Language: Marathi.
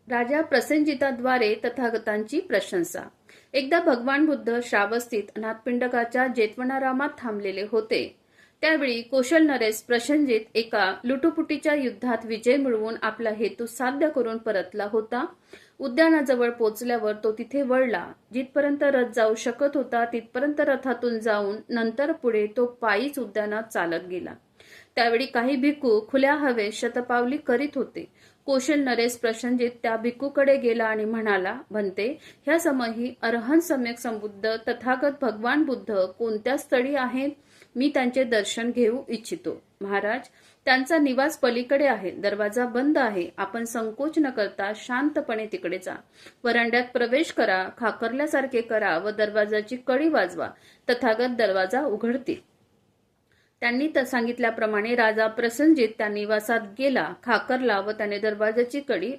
राजा प्रसेनजिताद्वारे तथागतांची प्रशंसा। एकदा भगवान बुद्ध श्रावस्तीत नाथपिंडकाच्या जेतवनारामात थांबलेले होते। त्यावेळी कौशल नरेश प्रसेनजित एका लुटुपुटीच्या युद्धात विजय मिळवून आपला हेतू साध्य करून परतला होता। उद्यानाजवळ पोचल्यावर तो तिथे वळला। जिथपर्यंत रथ जाऊ शकत होता तिथपर्यंत रथातून जाऊन नंतर पुढे तो पायीच उद्यानात चालत गेला। त्यावेळी काही भिक्खू खुल्या हवेत शतपावली करीत होते। कौशल नरेश प्रसेनजित त्या भिक्खूकडे गेला आणि म्हणाला, "भंते, ह्या समयी अरहंत सम्यक संबुद्ध तथागत भगवान बुद्ध कोणत्या स्थळी आहेत? मी त्यांचे दर्शन घेऊ इच्छितो." "महाराज, त्यांचा निवास पलीकडे आहे, दरवाजा बंद आहे. आपण संकोच न करता शांतपणे तिकडे जा. वरांड्यात प्रवेश करा, खाकरल्यासारखे करा व दरवाजाची कडी वाजवा. तथागत दरवाजा उघडतील." त्यांनी सांगितल्याप्रमाणे राजा प्रसेनजित त्या निवासात गेला, खाकरला व त्याने दरवाजाची कडी